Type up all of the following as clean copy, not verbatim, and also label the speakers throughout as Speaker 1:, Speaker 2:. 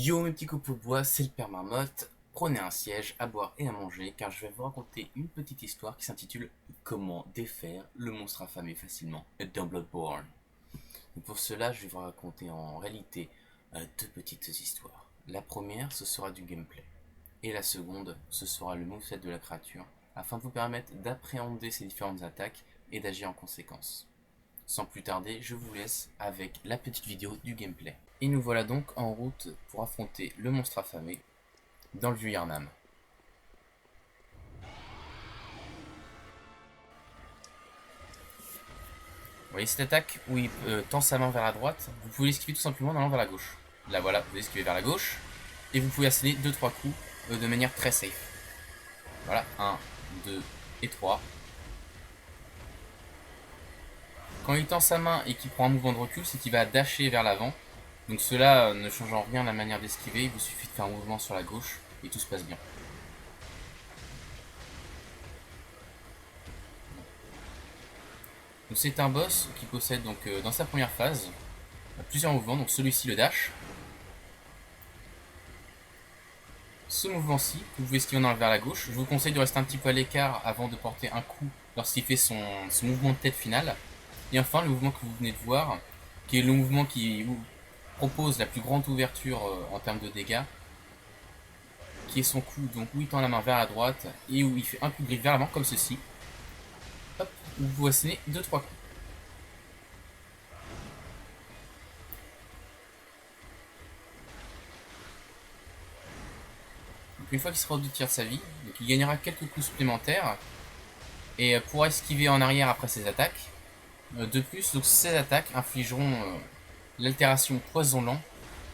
Speaker 1: Yo mes petits copeaux de bois, c'est le Père Marmotte. Prenez un siège, à boire et à manger, car je vais vous raconter une petite histoire qui s'intitule Comment défaire le monstre affamé facilement dans Bloodborne. Et pour cela, je vais vous raconter en réalité deux petites histoires. La première, ce sera du gameplay. Et la seconde, ce sera le moveset de la créature, afin de vous permettre d'appréhender ces différentes attaques et d'agir en conséquence. Sans plus tarder, je vous laisse avec la petite vidéo du gameplay. Et nous voilà donc en route pour affronter le monstre affamé dans le vieux Yharnam. Vous voyez cette attaque où il tend sa main vers la droite, vous pouvez l'esquiver tout simplement en allant vers la gauche. Là voilà, vous esquivez vers la gauche, et vous pouvez asséner 2-3 coups de manière très safe. Voilà, 1, 2 et 3. Quand il tend sa main et qu'il prend un mouvement de recul, c'est qu'il va dasher vers l'avant. Donc cela ne change en rien la manière d'esquiver, il vous suffit de faire un mouvement sur la gauche et tout se passe bien. Donc c'est un boss qui possède donc dans sa première phase plusieurs mouvements, donc celui-ci le dash. Ce mouvement-ci, vous pouvez esquiver en allant vers la gauche. Je vous conseille de rester un petit peu à l'écart avant de porter un coup lorsqu'il fait son mouvement de tête final. Et enfin le mouvement que vous venez de voir, qui est le mouvement qui vous propose la plus grande ouverture en termes de dégâts, qui est son coup donc où il tend la main vers la droite et où il fait un coup de griffe vers l'avant comme ceci. Hop, où vous assénez 2-3 coups. Donc une fois qu'il sera au-dessus de sa vie, donc il gagnera quelques coups supplémentaires et pourra esquiver en arrière après ses attaques. De plus, donc ces attaques infligeront l'altération poison lent,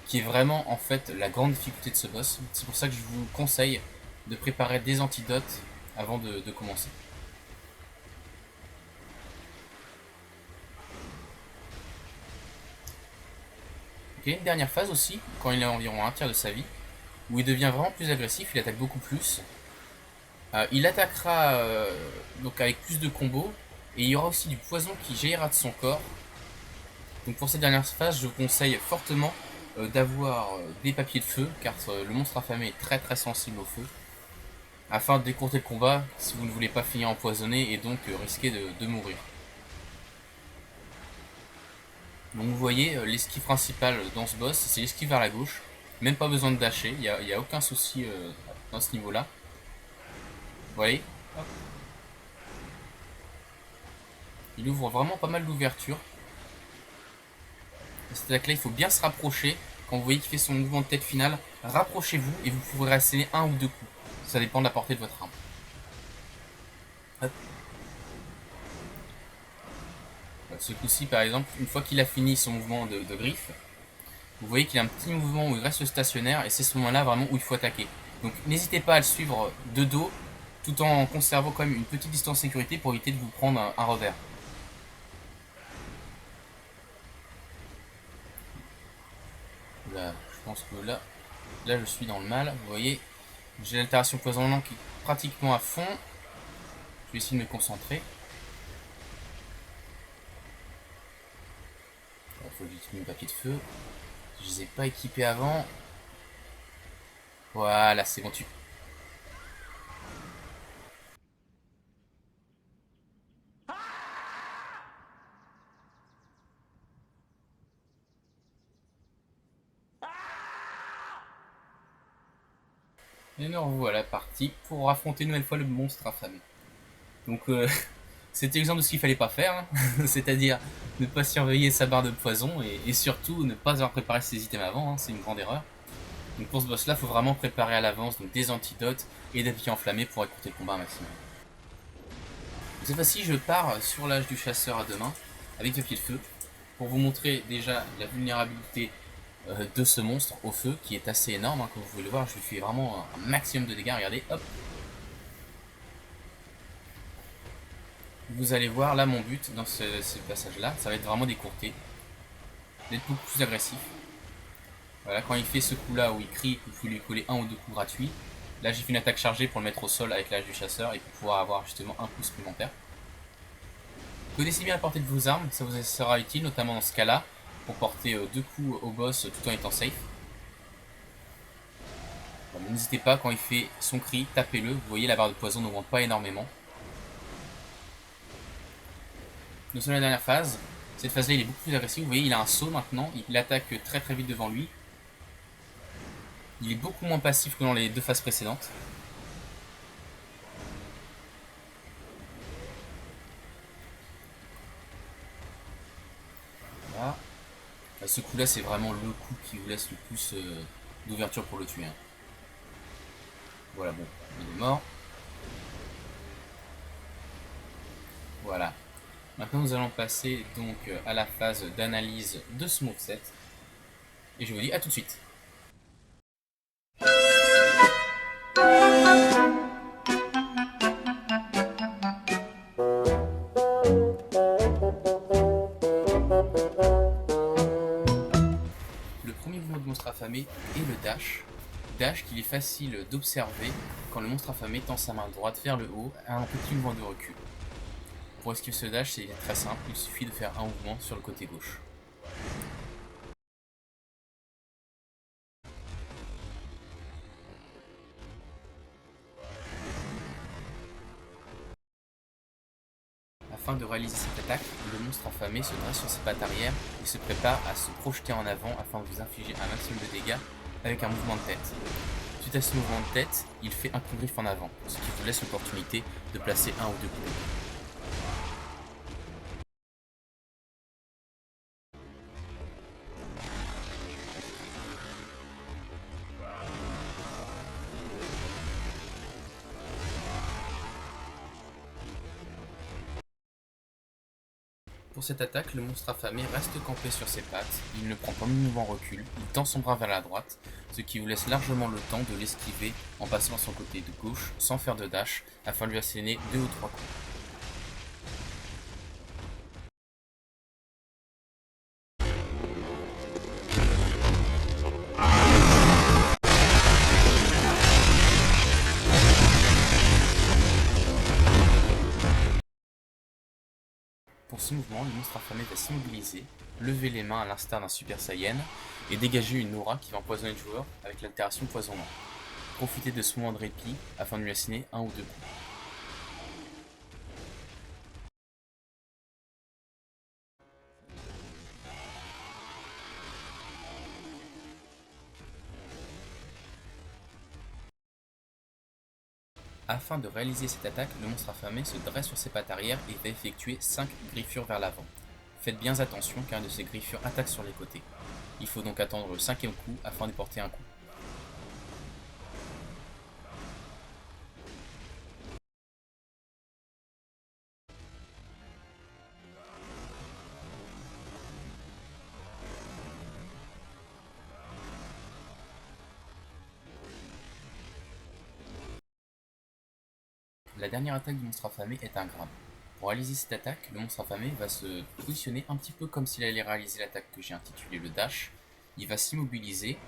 Speaker 1: qui est vraiment en fait la grande difficulté de ce boss. C'est pour ça que je vous conseille de préparer des antidotes avant de commencer. Donc, il y a une dernière phase aussi, quand il a environ un tiers de sa vie, où il devient vraiment plus agressif, il attaque beaucoup plus. Il attaquera donc avec plus de combos, et il y aura aussi du poison qui jaillira de son corps. Donc pour cette dernière phase, je vous conseille fortement d'avoir des papiers de feu, car le monstre affamé est très très sensible au feu, afin de décourter le combat si vous ne voulez pas finir empoisonné et donc risquer de mourir. Donc vous voyez, l'esquive principale dans ce boss, c'est l'esquive vers la gauche, même pas besoin de dasher, il n'y a aucun souci dans ce niveau là. Vous voyez, il ouvre vraiment pas mal d'ouvertures. Cette attaque là, il faut bien se rapprocher. Quand vous voyez qu'il fait son mouvement de tête final, rapprochez-vous et vous pourrez asséner un ou deux coups. Ça dépend de la portée de votre arme. Hop. Ce coup-ci, par exemple, une fois qu'il a fini son mouvement de griffe, vous voyez qu'il a un petit mouvement où il reste stationnaire et c'est ce moment-là vraiment où il faut attaquer. Donc n'hésitez pas à le suivre de dos, tout en conservant quand même une petite distance de sécurité pour éviter de vous prendre un revers. Là, je pense que là je suis dans le mal. Vous voyez, j'ai l'altération poison lent qui est pratiquement à fond. Je vais essayer de me concentrer. Il faut que j'utilise mon papier de feu. Je les ai pas équipés avant. Voilà, c'est bon, tu. Et nous revoilà parti pour affronter une nouvelle fois le monstre affamé. Donc c'était l'exemple de ce qu'il fallait pas faire, hein. C'est-à-dire ne pas surveiller sa barre de poison et surtout ne pas avoir préparé ses items avant, hein. C'est une grande erreur. Donc pour ce boss là, il faut vraiment préparer à l'avance donc des antidotes et des pieds enflammés pour écourter le combat un maximum. Donc, cette fois-ci, je pars sur l'âge du chasseur à deux mains avec des pieds de feu pour vous montrer déjà la vulnérabilité de ce monstre au feu qui est assez énorme, hein, comme vous pouvez le voir. Je lui fais vraiment un maximum de dégâts. Regardez, hop. Vous allez voir là mon but dans ce passage là, ça va être vraiment d'écourter, d'être beaucoup plus agressif. Voilà, quand il fait ce coup là où il crie, vous pouvez lui coller un ou deux coups gratuits. Là j'ai fait une attaque chargée pour le mettre au sol avec l'âge du chasseur et pour pouvoir avoir justement un coup supplémentaire. Connaissez bien la portée de vos armes, ça vous sera utile notamment dans ce cas là pour porter deux coups au boss tout en étant safe. N'hésitez pas, quand il fait son cri, tapez-le. Vous voyez, la barre de poison n'augmente pas énormément. Nous sommes à la dernière phase. Cette phase-là, il est beaucoup plus agressif. Vous voyez, il a un saut maintenant. Il attaque très très vite devant lui. Il est beaucoup moins passif que dans les 2 phases précédentes. Voilà. Ce coup-là, c'est vraiment le coup qui vous laisse le plus d'ouverture pour le tuer. Hein. Voilà, bon, il est mort. Voilà. Maintenant, nous allons passer donc à la phase d'analyse de ce moveset. Et je vous dis à tout de suite. Le premier mouvement du monstre affamé est le dash. Dash qu'il est facile d'observer quand le monstre affamé tend sa main droite vers le haut à un petit mouvement de recul. Pour esquiver ce dash, c'est très simple, il suffit de faire un mouvement sur le côté gauche. Afin de réaliser cette attaque, le monstre affamé se dresse sur ses pattes arrière et se prépare à se projeter en avant afin de vous infliger un maximum de dégâts avec un mouvement de tête. Suite à ce mouvement de tête, il fait un coup de griffe en avant, ce qui vous laisse l'opportunité de placer un ou deux coups. Pour cette attaque, le monstre affamé reste campé sur ses pattes, il ne prend pas de mouvement recul, il tend son bras vers la droite, ce qui vous laisse largement le temps de l'esquiver en passant à son côté de gauche sans faire de dash afin de lui asséner 2 ou 3 coups. Pour ce mouvement, le monstre affamé va s'immobiliser, lever les mains à l'instar d'un Super Saiyan et dégager une aura qui va empoisonner le joueur avec l'altération poisonnant. Profitez de ce moment de répit afin de lui asséner un ou deux coups. Afin de réaliser cette attaque, le monstre affamé se dresse sur ses pattes arrière et va effectuer 5 griffures vers l'avant. Faites bien attention car une de ces griffures attaque sur les côtés. Il faut donc attendre le 5e coup afin de porter un coup. La dernière attaque du monstre affamé est un grab. Pour réaliser cette attaque, le monstre affamé va se positionner un petit peu comme s'il allait réaliser l'attaque que j'ai intitulée le dash. Il va s'immobiliser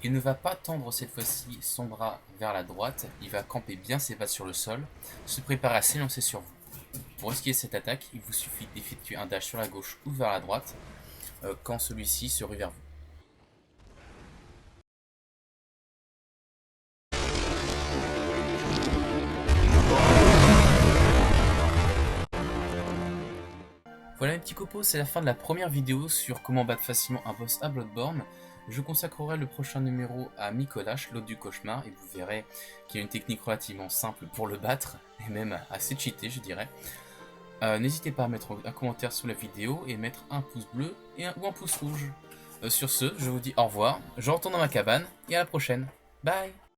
Speaker 1: et ne va pas tendre cette fois-ci son bras vers la droite, il va camper bien ses pattes sur le sol, se préparer à s'élancer sur vous. Pour esquiver cette attaque, il vous suffit d'effectuer un dash sur la gauche ou vers la droite quand celui-ci se rue vers vous. Voilà mes petits copeaux, c'est la fin de la première vidéo sur comment battre facilement un boss à Bloodborne. Je consacrerai le prochain numéro à Micolash, l'hôte du cauchemar, et vous verrez qu'il y a une technique relativement simple pour le battre, et même assez cheatée je dirais. N'hésitez pas à mettre un commentaire sous la vidéo et mettre un pouce bleu ou un pouce rouge. Sur ce, je vous dis au revoir, je retourne dans ma cabane, et à la prochaine. Bye!